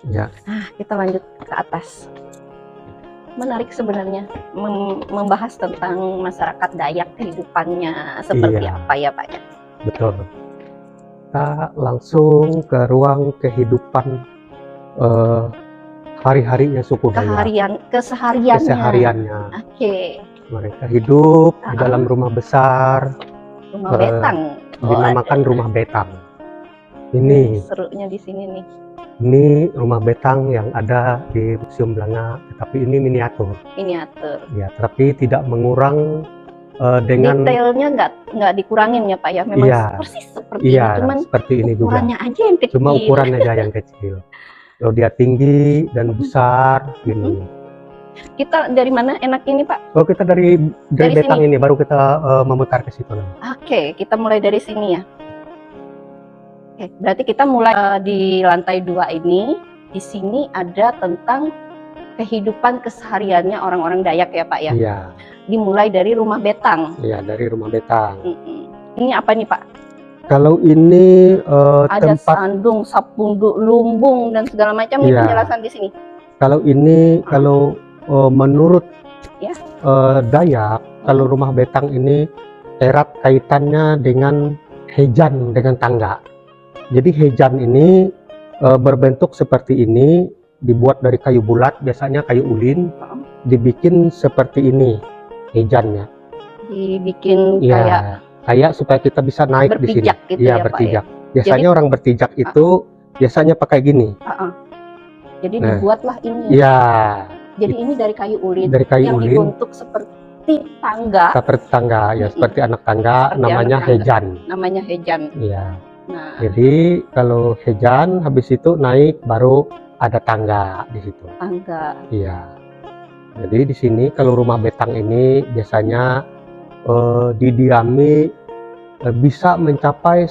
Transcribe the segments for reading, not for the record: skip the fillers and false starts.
Ya, Nah, kita lanjut ke atas. Menarik sebenarnya membahas tentang masyarakat Dayak, kehidupannya seperti iya, apa ya Pak ya. betul. Kita langsung ke ruang kehidupan eh, hari-harinya suku Dayak, Kesehariannya. kesehariannya. Oke. Mereka hidup di dalam rumah besar, Rumah betang. dinamakan rumah betang. Ini serunya di sini nih. Ini rumah betang yang ada di Museum Blanga, tetapi ini miniatur. Miniatur. Ya, tapi tidak mengurang dengan detailnya nggak dikurangin ya Pak ya. Memang persis seperti ini, cuman seperti ini juga. Ukurannya aja yang kecil. Cuma ukurannya aja yang kecil. Kalau dia tinggi dan besar, gini. Kita dari mana enak ini Pak? Oh, kita dari betang sini. ini, baru kita memutar ke situ. Oke, kita mulai dari sini ya. Oke, berarti kita mulai di lantai 2 ini. Di sini ada tentang kehidupan kesehariannya orang-orang Dayak ya Pak ya. Iya. Dimulai dari rumah betang. Iya, dari rumah betang. Ini apa nih Pak? Kalau ini ada tempat sandung, sapunduk, lumbung dan segala macam. Ini penjelasan di sini. Kalau ini kalau menurut Dayak, kalau rumah betang ini erat kaitannya dengan hejan, dengan tangga. Jadi hejan ini berbentuk seperti ini, dibuat dari kayu bulat, biasanya kayu ulin, dibikin seperti ini hejannya. Dibikin kayak supaya kita bisa naik di sini. Gitu ya, berpijak. Biasanya orang berpijak itu biasanya pakai gini. Jadi dibuatlah ini. Iya. Jadi ini dari kayu ulin. Dari kayu yang ulin. Dibentuk seperti tangga. Seperti tangga, ya seperti anak tangga, namanya hejan. Namanya hejan. Iya. Nah. Jadi kalau hejan habis itu naik baru ada tangga di situ. Tangga. Iya. Jadi di sini kalau rumah betang ini biasanya didiami bisa mencapai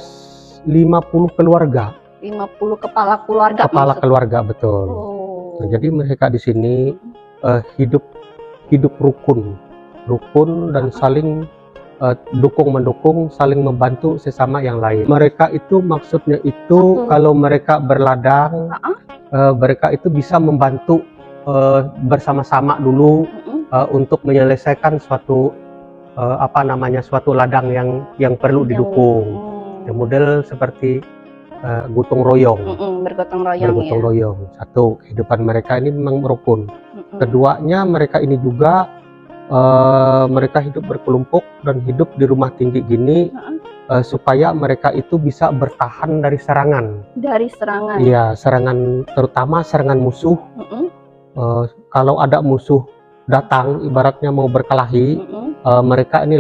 50 keluarga. 50 kepala keluarga. Kepala keluarga, betul. Nah, jadi mereka di sini hidup rukun dan saling dukung-mendukung, saling membantu sesama yang lain. Mereka itu maksudnya itu kalau mereka berladang, mereka itu bisa membantu bersama-sama dulu untuk menyelesaikan suatu suatu ladang yang perlu didukung. Model seperti gotong royong. Bergotong royong. Satu, kehidupan mereka ini memang rukun. Keduanya, mereka ini juga mereka hidup berkelompok dan hidup di rumah tinggi gini supaya mereka itu bisa bertahan dari serangan. Iya, serangan, terutama serangan musuh. Kalau ada musuh datang, ibaratnya mau berkelahi, mereka ini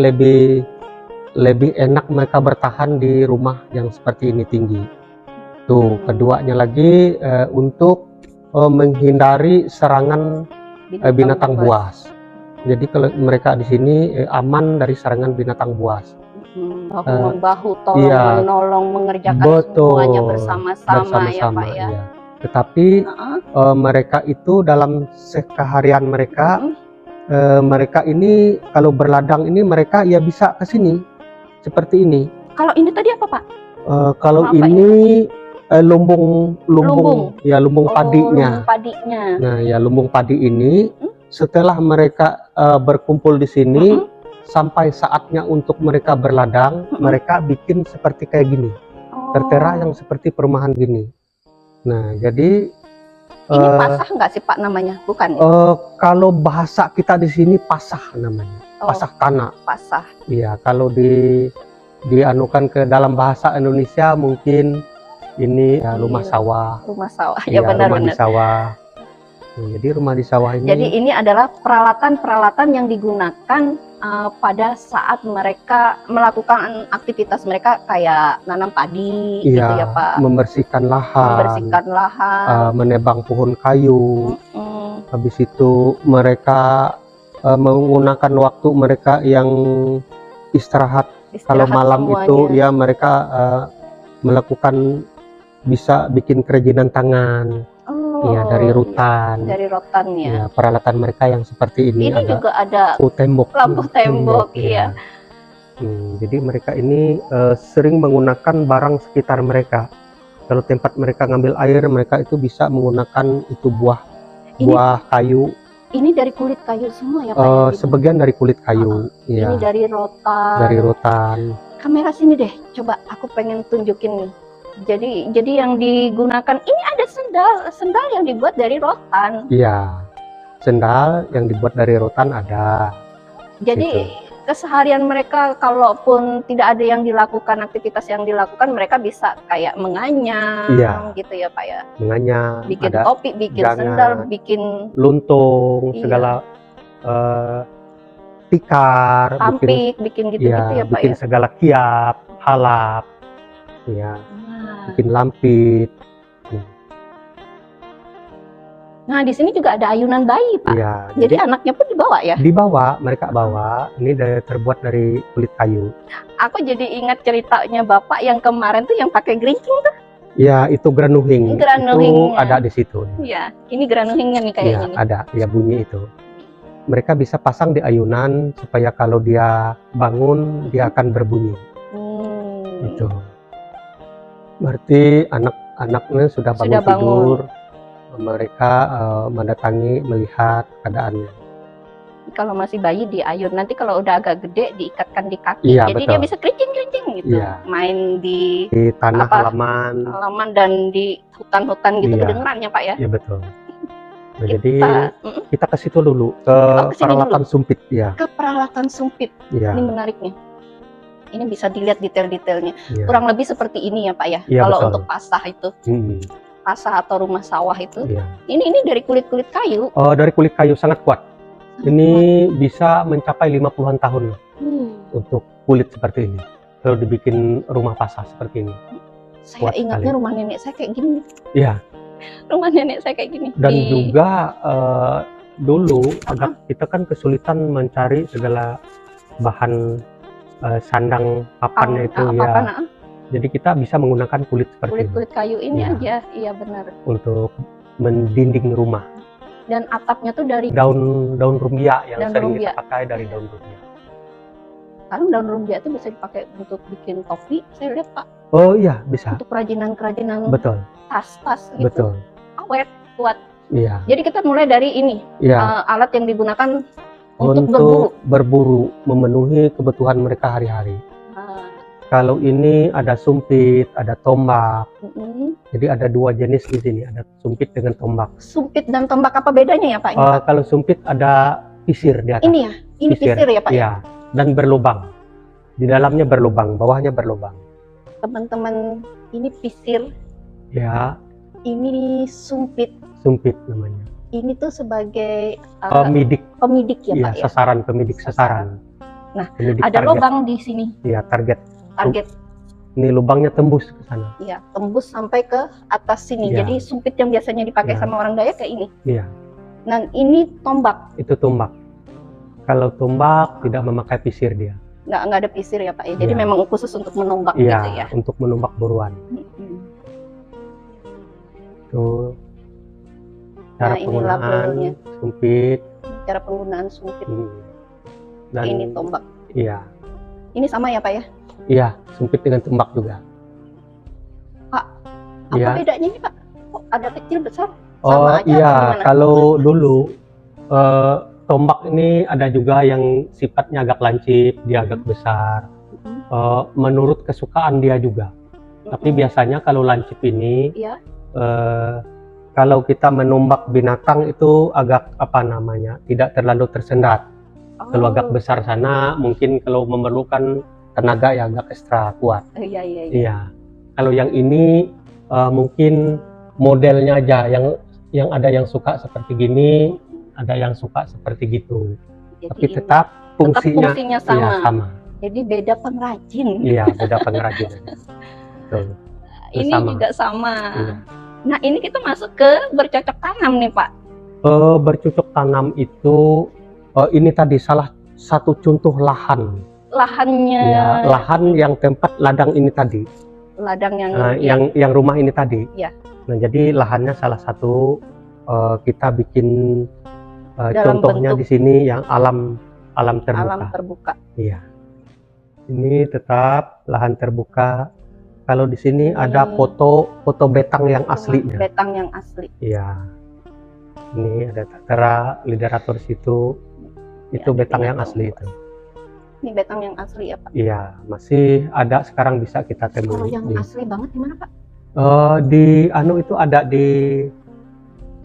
lebih enak mereka bertahan di rumah yang seperti ini tinggi. Tuh, keduanya lagi untuk menghindari serangan binatang buas. Jadi kalau mereka di sini aman dari serangan binatang buas. Bahu-membahu, tolong-menolong, mengerjakan semuanya bersama-sama ya Pak ya. Iya. Tetapi mereka itu dalam keseharian mereka, mereka ini kalau berladang ini mereka ya bisa ke sini seperti ini. Kalau ini tadi apa Pak? Kalau ini lumbung padinya. Nah, ya lumbung padi ini setelah mereka berkumpul di sini sampai saatnya untuk mereka berladang, mereka bikin seperti kayak gini. Tertera yang seperti perumahan gini. Nah, jadi ini pasah nggak sih Pak namanya? Bukan ya? Kalau bahasa kita di sini pasah namanya. Pasah tanah. Pasah. Iya, kalau dianukan ke dalam bahasa Indonesia mungkin ini rumah sawah. Rumah sawah. Ya, benar-benar. Rumah di sawah. Jadi rumah di sawah ini. Jadi ini adalah peralatan-peralatan yang digunakan pada saat mereka melakukan aktivitas mereka kayak nanam padi, gitu ya Pak. Membersihkan lahan. Menebang pohon kayu. Habis itu mereka menggunakan waktu mereka yang istirahat kalau malam semuanya. Itu ya mereka melakukan bisa bikin kerajinan tangan. Iya, dari rotan. Dari rotan ya. Ya, peralatan mereka yang seperti ini. Ini juga ada lampu tembok ya. Jadi mereka ini sering menggunakan barang sekitar mereka. Kalau tempat mereka ngambil air, mereka itu bisa menggunakan itu buah Ini- kayu. Ini dari kulit kayu semua ya Pak? Ya? Sebagian dari kulit kayu. Ya, Ini dari rotan. dari rotan. Kamera sini deh, coba aku pengen tunjukin nih. Jadi yang digunakan ini ada sendal yang dibuat dari rotan. Iya, sendal yang dibuat dari rotan ada. Jadi keseharian mereka, kalaupun tidak ada yang dilakukan, aktivitas yang dilakukan, mereka bisa kayak menganyam, Iya. gitu ya Pak ya. Menganyam, Bikin ada topi, bikin jangan, sendal, bikin luntung, Iya. segala tikar, tampik, bikin gitu-gitu ya Pak bikin ya. segala kiap, halap, ya, Nah, bikin lampit. nah di sini juga ada ayunan bayi Pak. Ya, Jadi anaknya pun dibawa ya. dibawa, mereka bawa. Ini terbuat dari kulit kayu. Aku jadi ingat ceritanya Bapak yang kemarin tuh yang pakai gerincing tuh. Ya, itu granuhing. Itu Granuhingnya. ada di situ. Iya, ini granuhingnya nih kayaknya Ya, nih. ada. Ya, bunyi itu. Mereka bisa pasang di ayunan supaya kalau dia bangun dia akan berbunyi. Itu. Berarti anak-anaknya sudah bangun Sudah bangun. tidur. Mereka mendatangi melihat keadaannya. Kalau masih bayi diayun, nanti kalau udah agak gede diikatkan di kaki. Iya, Jadi betul. dia bisa kerincing-kerincing gitu. Iya. Main di Di tanah Apa? halaman. halaman dan di hutan-hutan gitu Iya. kedengeran ya Pak ya. Ya, betul. Nah, jadi Kita kita ke situ dulu, ke Oh, ke sini peralatan sumpit ya. ke peralatan sumpit. Iya. Ini menariknya. Ini bisa dilihat detail-detailnya. Iya. Kurang lebih seperti ini ya Pak ya. Iya, Kalau betul. untuk pasah itu, Hmm, pasah atau rumah sawah itu. iya. Ini dari kulit-kulit kayu. Dari kulit kayu sangat kuat. Ini bisa mencapai 50-an tahun untuk kulit seperti ini. Kalau dibikin rumah pasah seperti ini. Saya Kuat ingatnya sekali. rumah nenek saya kayak gini. Iya. Rumah nenek saya kayak gini. Dan juga dulu kita kan kesulitan mencari segala bahan sandang papannya itu ya. papan, Jadi kita bisa menggunakan kulit seperti ini kulit-kulit kayu ini Iya. aja. Iya benar. untuk mendinding rumah. Dan atapnya tuh dari Daun rumbia yang Daun sering rumbia. kita pakai dari daun rumbia. sekarang daun rumbia itu bisa dipakai untuk bikin topi. Saya lihat Pak, Oh iya, bisa. untuk kerajinan-kerajinan Betul, tas-tas gitu. betul. Awet, kuat. Iya, Jadi kita mulai dari ini, iya. alat yang digunakan untuk berburu. Untuk berburu, memenuhi kebutuhan mereka hari-hari. Nah, Kalau ini ada sumpit, ada tombak. mm-mm. Jadi ada dua jenis di sini, ada sumpit dengan tombak. Sumpit dan tombak apa bedanya ya Pak? Ini, Pak? Kalau sumpit ada pisir di atas. Ini ya, ini pisir ya Pak. Iya, dan berlubang. Di dalamnya berlubang, bawahnya berlubang. Teman-teman, ini pisir, Ya, ini sumpit. sumpit namanya. Ini tuh sebagai Pemidik, pemidik ya iya, Pak ya. sasaran, pemidik sasaran. Nah, Pemidik Ada target. lubang di sini, Iya, target. target. Ini lubangnya tembus ke sana. Ya, tembus sampai ke atas sini. Iya. Jadi sumpit yang biasanya dipakai Iya. sama orang Dayak kayak ini. Iya, Dan ini tombak, itu tombak. Kalau tombak tidak memakai pisir dia. nggak ada pisir ya Pak ya. Jadi Iya. memang khusus untuk menombak Iya, gitu ya. untuk menombak buruan. Mm-mm. Itu cara Nah, ini labelnya. penggunaan sumpit. Cara penggunaan sumpit. Dan Ini tombak. iya, Ini sama ya Pak ya. iya, sumpit dengan tombak juga. Apa Iya. bedanya ini Pak? Kok ada kecil besar? Oh Sama aja apa iya, gimana? kalau dulu tombak ini ada juga yang sifatnya agak lancip, dia agak besar. Menurut kesukaan dia juga. Tapi biasanya kalau lancip ini, Iya. kalau kita menombak binatang itu agak apa namanya, tidak terlalu tersendat. Kalau agak besar sana, mungkin kalau memerlukan tenaga yang agak ekstra kuat. Iya, iya, iya. Iya. Kalau yang ini mungkin modelnya aja, yang ada yang suka seperti gini, ada yang suka seperti gitu. Jadi Tapi ini tetap fungsinya, fungsinya sama. iya, sama. Jadi beda pengrajin. Iya, beda pengrajin. Betul. Ini sama. juga sama. Iya. Nah, ini kita masuk ke bercocok tanam nih Pak. Bercocok tanam itu ini tadi salah satu contoh lahan. Lahannya, Ya, lahan yang tempat ladang ini tadi. ladang yang Yang rumah ini tadi. Iya. Nah, jadi lahannya salah satu kita bikin Dalam contohnya bentuk di sini yang alam terbuka. alam terbuka. Iya. Ini tetap lahan terbuka Kalau di sini ada foto betang yang asli. Betang yang asli. Iya. Ini ada Tatara liderator situ. Itu betang yang asli itu. Ini betang yang asli ya Pak? Iya, masih ada sekarang bisa kita temui. Kalau yang asli banget di mana Pak? Di itu ada di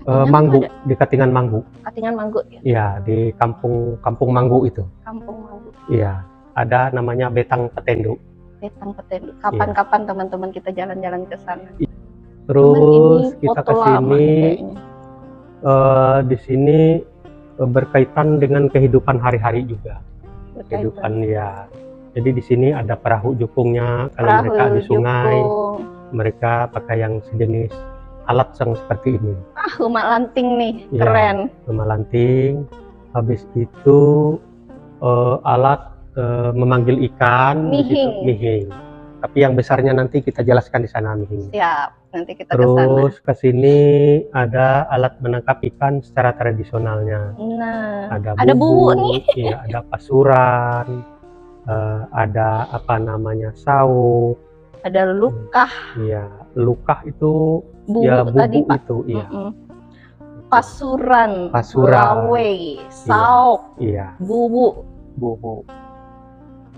Manggu, di Katingan Manggu. Katingan Manggu ya? Iya, di Kampung Manggu itu. Kampung Manggu. Iya, ada namanya betang petendu. Betang petendu. Kapan-kapan teman-teman kita jalan-jalan ke sana. Terus kita ke sini. Di sini berkaitan dengan kehidupan hari-hari juga. Kehidupan ya. Jadi di sini ada perahu jukungnya. Kalau mereka di sungai, mereka pakai yang sejenis alat yang seperti ini. Rumah lanting nih, keren. Rumah lanting. Habis itu alat memanggil ikan, mihing. Tapi yang besarnya nanti kita jelaskan di sana, mihing. Siap, nanti kita terus ke sini ada alat menangkap ikan secara tradisionalnya. Nah, ada bubu nih. Iya, ada pasuran, ada apa namanya sauk. Ada lukah. Iya, lukah itu bubu ya bubu tadi, Pak. itu, iya. Pasuran, lawe, sauk, iya. bubu.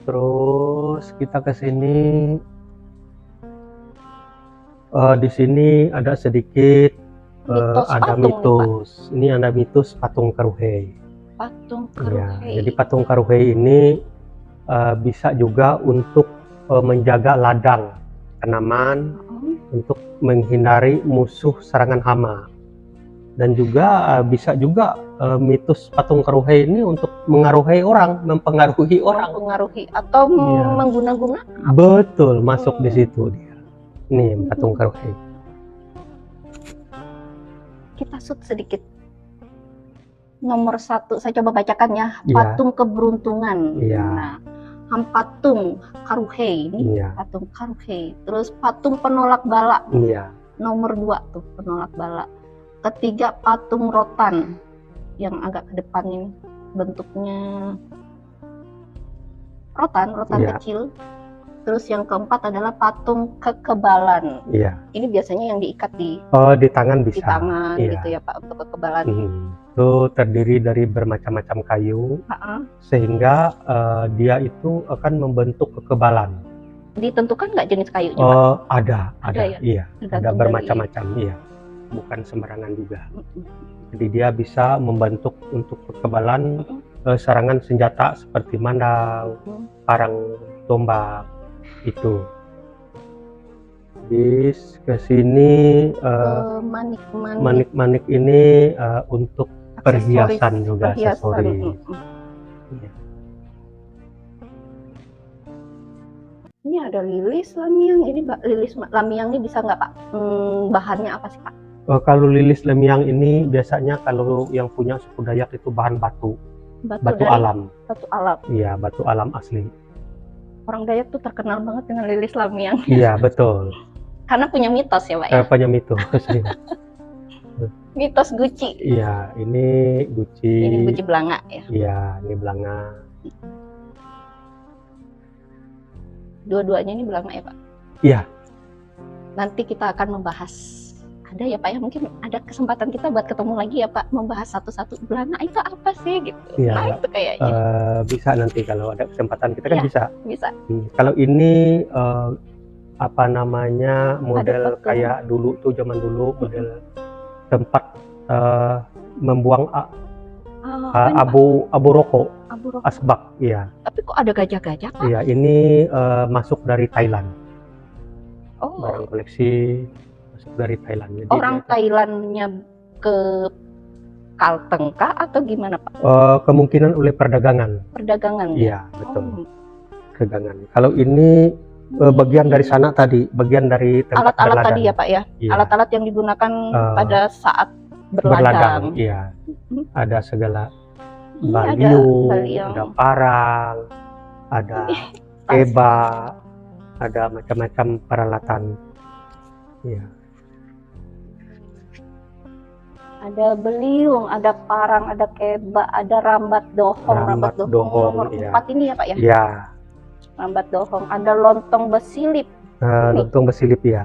Terus kita ke sini, di sini ada sedikit ada mitos. Ini ada mitos patung Karuhei. Patung Karuhei. Ya, jadi patung Karuhei ini bisa juga untuk menjaga ladang tanaman, untuk menghindari musuh serangan hama. Dan juga bisa juga mitos patung Karuhei ini untuk mengaruhi orang, mempengaruhi orang. Mempengaruhi atau mengguna-guna. Betul, masuk di situ dia. Ini patung Karuhei. Kita shoot sedikit. Nomor 1, saya coba bacakan ya. Patung keberuntungan. Nah, patung Karuhei ini, patung Karuhei. Terus patung penolak bala. Nomor 2 tuh penolak bala. Ketiga patung rotan yang agak ke depan ini, bentuknya rotan kecil. Terus yang keempat adalah patung kekebalan. Ini biasanya yang diikat di tangan bisa. Di tangan gitu ya Pak, untuk kekebalan. Itu terdiri dari bermacam-macam kayu, sehingga dia itu akan membentuk kekebalan. Ditentukan nggak jenis kayunya Pak? Ada ya? Iya, ada bermacam-macam, iya. Bukan sembarangan juga. Jadi dia bisa membentuk untuk kekebalan serangan senjata seperti mandau, parang, tombak itu. Bis ke sini manik-manik ini untuk perhiasan juga, aksesoris. Ini ada lilis lamiang. Ini lilis lamiang ini bisa nggak Pak? Bahannya apa sih Pak? Kalau lilis lemiang ini biasanya kalau yang punya suku Dayak itu bahan batu alam. Batu alam. Iya, batu alam asli. Orang Dayak tuh terkenal banget dengan lilis lamiang. Iya, betul. Karena punya mitos ya Pak ya? Punya mitos. Mitos Guci. Iya, ini Guci. Ini Guci Belanga ya? Iya, ini Belanga. Dua-duanya ini Belanga ya Pak? Iya. Nanti kita akan membahas. Ada ya Pak ya, mungkin ada kesempatan kita buat ketemu lagi ya Pak, membahas satu-satu Belanga itu apa sih gitu. Nah itu kayaknya bisa nanti kalau ada kesempatan kita kan bisa. Kalau ini apa namanya, model kayak dulu tuh, zaman dulu, model tempat membuang abu rokok, asbak. Iya. Tapi kok ada gajah-gajah Pak? Iya, ini masuk dari Thailand. Barang koleksi dari Thailand. Jadi orang Thailandnya ke Kalteng kah atau gimana Pak? Kemungkinan oleh perdagangan. Iya, betul. Perdagangan. Kalau ini bagian dari sana tadi, bagian dari tempat alat-alat tadi ya Pak ya? Alat-alat yang digunakan pada saat berladang. Iya. Ada segala baliung, ada parang, ada keba, ada macam-macam peralatan. Iya. Ada beliung, ada parang, ada keba, ada rambat dohong. Nomor 4 ini ya Pak ya? Iya. Rambat dohong, ada lontong besilip. Ini. Lontong besilip ya.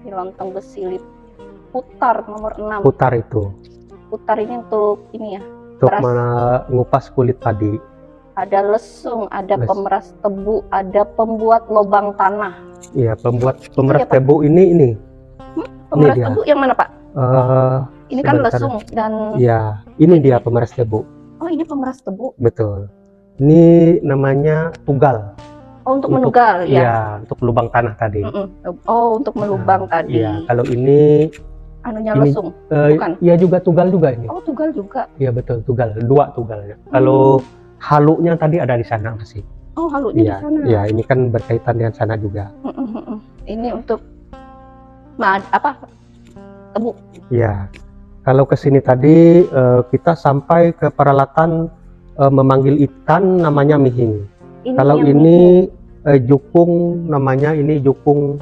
Ini lontong besilip putar nomor 6. Putar itu. Putar ini untuk ini ya. Untuk Peras. mengupas kulit tadi. Ada lesung, ada pemeras tebu, ada pembuat lobang tanah. Iya, pemeras Iya, Pak. tebu ini. Pemeras dia. tebu yang mana, Pak? Ini kan sebentar. lesung dan Iya, ini dia pemeras tebu. oh, ini pemeras tebu. Betul. Ini namanya tugal. Oh, untuk menugal ya. Iya, untuk lubang tanah tadi. Oh, untuk melubang tadi. Iya, kalau ini Anunya ini, lesung. Bukan. Iya juga tugal juga ini. Oh, tugal juga. Iya betul, tugal, 2 tugalnya. Kalau halunya tadi ada di sana masih. Oh, halunya Iya, di sana. iya, ini kan berkaitan dengan sana juga. Ini untuk tebu. Iya. Kalau ke sini tadi kita sampai ke peralatan memanggil ikan namanya mihing. Ini Kalau yang ini jukung namanya, ini jukung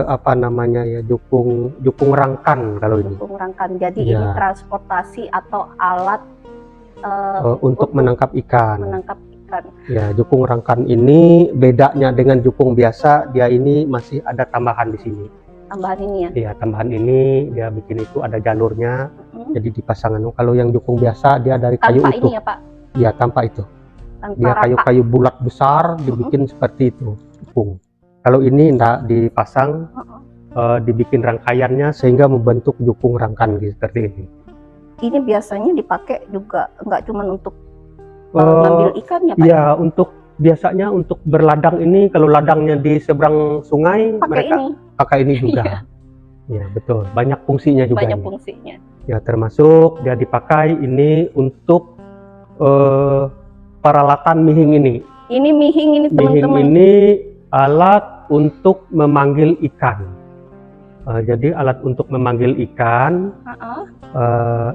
apa namanya ya, jukung rangkan kalau ini. jukung rangkan. Jadi Iya. ini transportasi atau alat Untuk menangkap ikan. menangkap ikan. Ya, jukung rangkan ini bedanya dengan jukung biasa, dia ini masih ada tambahan di sini. Tambahan ini ya. Iya, tambahan ini dia bikin itu ada jalurnya, jadi dipasangkan. Kalau yang jukung biasa dia dari kayu Tanpa utuh. ini ya, Pak. Iya, tanpa itu. Tanpa Dia rangka. kayu-kayu bulat besar dibikin seperti itu, jukung. Kalau ini enggak dipasang, dibikin rangkaiannya sehingga membentuk jukung rangkan gitu, seperti ini. Ini biasanya dipakai juga nggak cuma untuk ngambil ikan ya, Pak? Iya, biasanya untuk berladang ini, kalau ladangnya di seberang sungai, Pakai mereka ini. pakai ini juga. Ya betul, banyak fungsinya juga. Banyak ini. fungsinya. Ya, termasuk dia dipakai ini untuk peralatan mihing ini. Ini mihing ini Mihing teman-teman. ini alat untuk memanggil ikan. Jadi alat untuk memanggil ikan.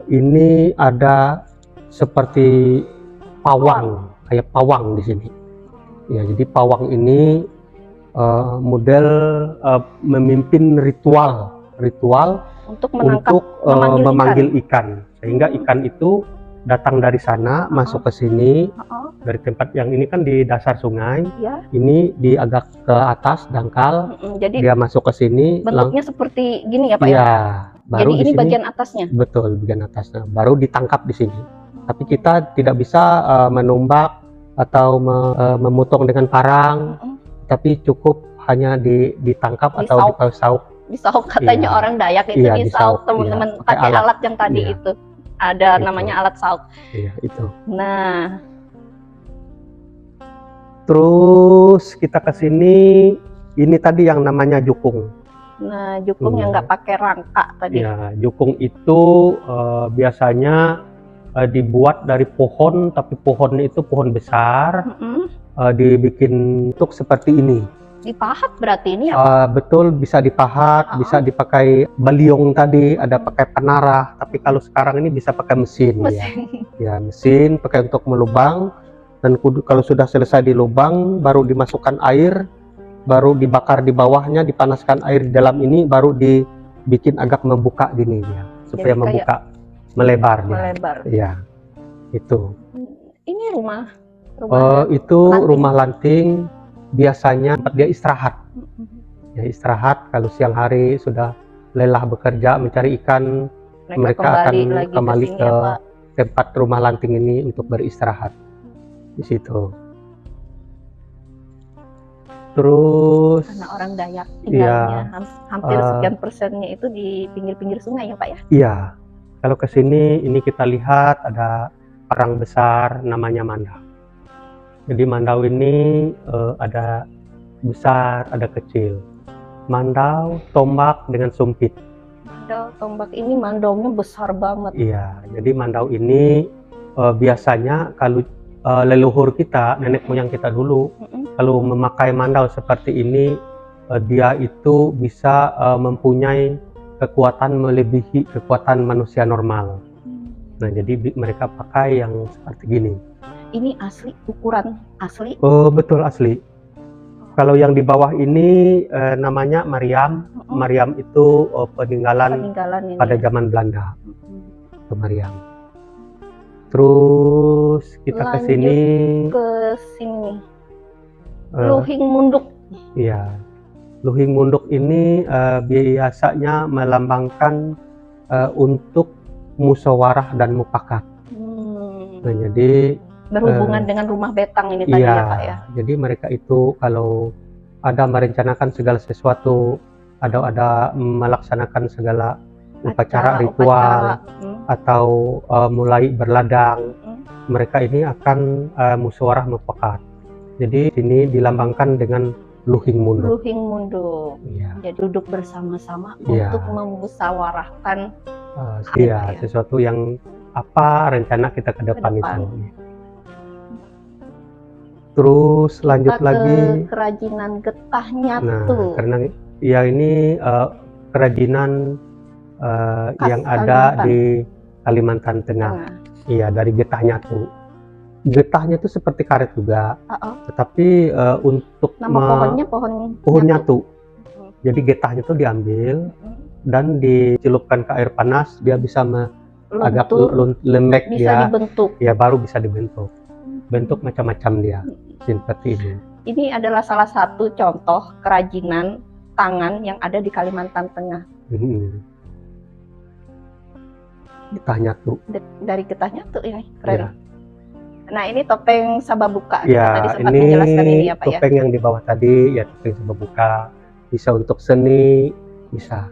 Ini ada seperti pawang, kayak pawang di sini. Ya, jadi pawang ini model memimpin ritual Untuk untuk memanggil ikan. Sehingga ikan itu datang dari sana, masuk ke sini, dari tempat yang ini kan di dasar sungai, Ya. ini di agak ke atas dangkal, Jadi dia masuk ke sini, bentuknya seperti gini ya, Pak ya, ya. baru Jadi di ini sini, bagian atasnya. betul, bagian atasnya, baru ditangkap di sini. Tapi kita tidak bisa menumbak atau memotong dengan parang, tapi cukup hanya ditangkap atau dipausau. Disauk katanya Iya. orang Dayak itu Iya, disauk disauk, teman-teman, iya. pakai alat yang tadi Iya. itu. Ada Itu. namanya alat sauk. Iya, itu. Nah, Terus kita ke sini, ini tadi yang namanya jukung. jukung yang Iya. nggak pakai rangka tadi. Ya, jukung itu biasanya dibuat dari pohon, tapi pohonnya itu pohon besar, dibikin untuk seperti ini. Dipahat berarti ini ya? Betul, bisa dipahat, bisa dipakai baliong tadi, ada pakai penarah, tapi kalau sekarang ini bisa pakai mesin. Ya, mesin pakai untuk melubang, dan kalau sudah selesai dilubang, baru dimasukkan air, baru dibakar di bawahnya, dipanaskan air di dalam ini, baru dibikin agak membuka gini ya, supaya Jadi membuka, melebar dia. Melebar. Ya, itu. Ini rumah Itu lanting. rumah lanting, biasanya tempat dia istirahat. Ya, istirahat kalau siang hari sudah lelah bekerja mencari ikan, mereka akan kembali sini ke ya, Pak. tempat rumah lanting ini untuk beristirahat di situ. Terus Karena orang Dayak tinggalnya hampir sekian persennya itu di pinggir-pinggir sungai ya, Pak ya? Iya, kalau ke sini ini kita lihat ada perang besar namanya Mandau. Jadi Mandau ini ada besar, ada kecil. Mandau, tombak dengan sumpit. Mandau, tombak ini mandaunya besar banget. Iya, jadi Mandau ini biasanya kalau leluhur kita, nenek moyang kita dulu, kalau memakai Mandau seperti ini, dia itu bisa mempunyai kekuatan melebihi kekuatan manusia normal. Nah, jadi mereka pakai yang seperti gini. Ini asli, ukuran asli? Betul, asli. Kalau yang di bawah ini namanya Mariam. Mariam itu peninggalan ini. pada zaman Belanda. Itu Mariam. Terus kita ke sini. Ke sini. Luhing Munduk. Iya. Luhing Munduk ini biasanya melambangkan untuk musyawarah dan mufakat. Nah, jadi berhubungan dengan rumah betang ini tadi ya Pak ya. Jadi mereka itu kalau ada merencanakan segala sesuatu, ada melaksanakan segala upacara ritual atau mulai berladang, mereka ini akan musyawarah mufakat. Jadi ini dilambangkan dengan Luhing Munduk. Luhing Munduk. Ya. Jadi duduk bersama-sama untuk memusyawarahkan sesuatu yang apa rencana kita ke depan itu. Terus lanjut lagi kerajinan getahnya karena ya ini kerajinan yang ada di Kalimantan Tengah. Iya, dari getahnya tuh. Getahnya tuh seperti karet juga, tetapi untuk pohon nyatu. Jadi getahnya tuh diambil dan dicelupkan ke air panas, dia bisa agak lembek, bisa dibentuk. Ya baru bisa dibentuk. Bentuk macam-macam dia, seperti ini. Ini adalah salah satu contoh kerajinan tangan yang ada di Kalimantan Tengah. Getah nyatu. Dari getah nyatu ya, keren. Ya. Nah ini topeng Sababuka. Ya, tadi sempat menjelaskan ini ya Pak topeng yang di bawah tadi ya topeng Sababuka. Bisa untuk seni, bisa.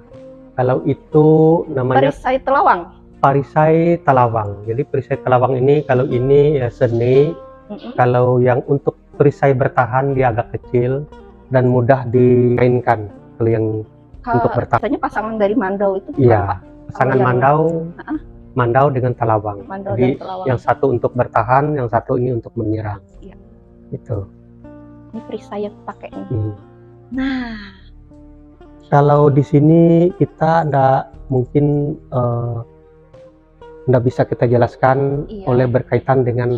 Kalau itu namanya Perisai Telawang. Perisai Telawang. Jadi perisai Telawang ini kalau ini ya seni. Kalau yang untuk perisai bertahan dia agak kecil dan mudah dimainkan. Kalau yang untuk bertahan. Biasanya pasangan dari mandau itu iya, pasangan mandau dengan telawang. Jadi yang satu untuk bertahan, yang satu ini untuk menyerang. Iya. Itu. Ini perisai yang pakai ini. Nah, kalau di sini kita mungkin nggak bisa kita jelaskan oleh berkaitan dengan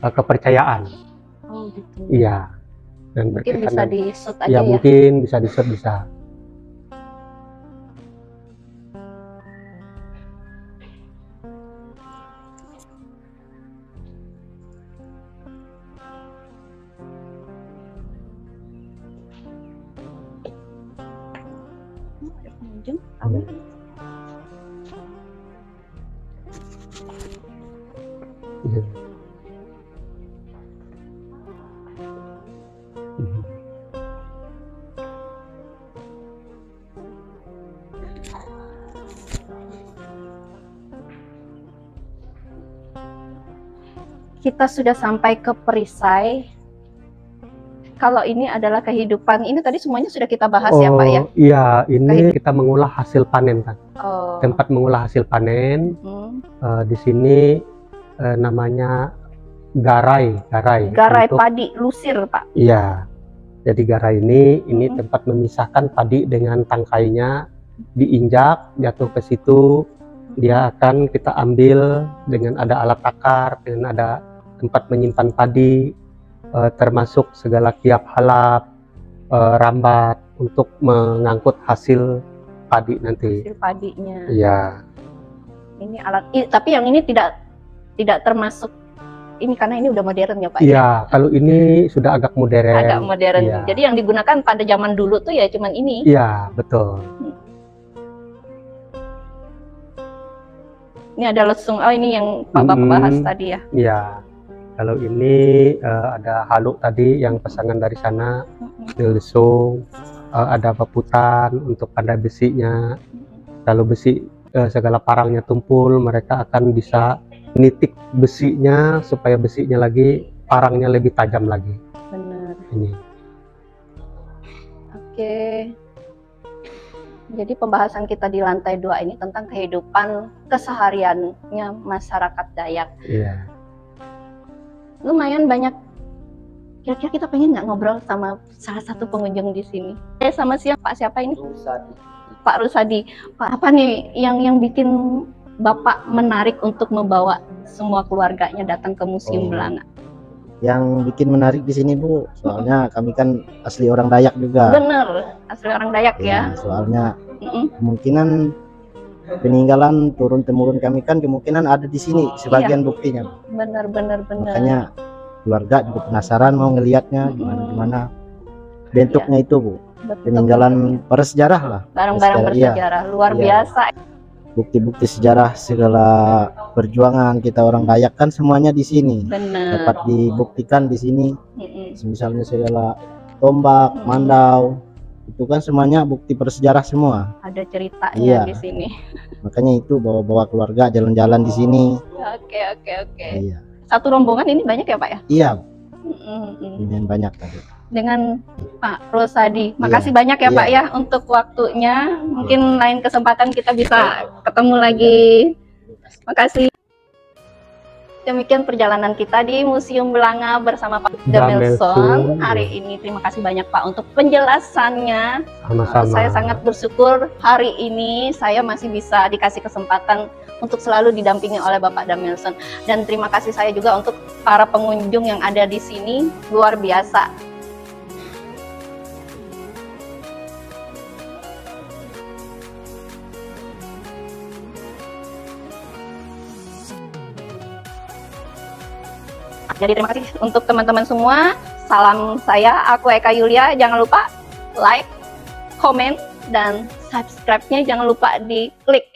kepercayaan. Oh gitu. Iya. Dan mungkin bisa di-shoot aja ya. Mungkin bisa di-shoot, bisa. Kita sudah sampai ke perisai. Kalau ini adalah kehidupan, ini tadi semuanya sudah kita bahas ya Pak ya? Iya, ini kita mengolah hasil panen kan. Tempat mengolah hasil panen. Di sini namanya garai untuk padi lusir Pak. Iya. Jadi garai ini tempat memisahkan padi dengan tangkainya, diinjak, jatuh ke situ, dia akan kita ambil dengan ada alat takar, dengan ada tempat menyimpan padi, termasuk segala kiap halap, rambat untuk mengangkut hasil padi nanti. Hasil padinya. Iya. Ini alat, tapi yang ini tidak termasuk ini karena ini udah modern ya Pak? Iya, kalau ini sudah agak modern. Agak modern. Ya. Jadi yang digunakan pada zaman dulu tuh ya cuman ini. Iya, betul. Ini ada lesung. Oh ini yang Pak Bapak bahas tadi ya? Iya. Kalau ini ada haluk tadi yang pasangan dari sana, lesung, ada paputan untuk pandai besinya. Kalau besi segala parangnya tumpul, mereka akan bisa nitik besinya supaya besinya lagi parangnya lebih tajam lagi. Benar. Ini. Oke. Jadi pembahasan kita di lantai 2 ini tentang kehidupan kesehariannya masyarakat Dayak. Iya. Lumayan banyak. Kira-kira kita pengen nggak ngobrol sama salah satu pengunjung di sini? Sama siapa? Pak siapa ini? Rusadi. Pak Rusadi. Pak apa nih yang bikin Bapak menarik untuk membawa semua keluarganya datang ke Museum Belanga? Yang bikin menarik di sini Bu, soalnya kami kan asli orang Dayak juga. Bener, asli orang Dayak ya. Soalnya kemungkinan peninggalan turun-temurun kami kan kemungkinan ada di sini sebagian buktinya. Bener. Makanya keluarga juga penasaran mau ngelihatnya gimana bentuknya itu Bu. peninggalan bersejarah lah. Barang-barang Iya. bersejarah luar Iya. biasa. Bukti-bukti sejarah segala perjuangan kita orang Dayak kan semuanya di sini. Benar. Dapat dibuktikan di sini. Mm-mm. Misalnya segala tombak, mandau, itu kan semuanya bukti bersejarah semua. Ada ceritanya Iya. di sini. Makanya itu bawa-bawa keluarga jalan-jalan di sini. Oke. Iya. Satu rombongan ini banyak ya Pak ya? Iya, Mm-mm. lumayan banyak tadi. Dengan Pak Rosadi. Makasih banyak ya Iya. Pak ya untuk waktunya. Mungkin lain kesempatan kita bisa ketemu lagi. Makasih. Demikian perjalanan kita di Museum Belanga bersama Pak Damelson Damelson. hari ini. Terima kasih banyak Pak untuk penjelasannya. Sama-sama. Saya sangat bersyukur hari ini saya masih bisa dikasih kesempatan untuk selalu didampingi oleh Bapak Damelson. Dan terima kasih saya juga untuk para pengunjung yang ada di sini. Luar biasa. Jadi terima kasih untuk teman-teman semua. Salam saya, aku Eka Yulia. Jangan lupa like, komen, dan subscribe-nya jangan lupa diklik.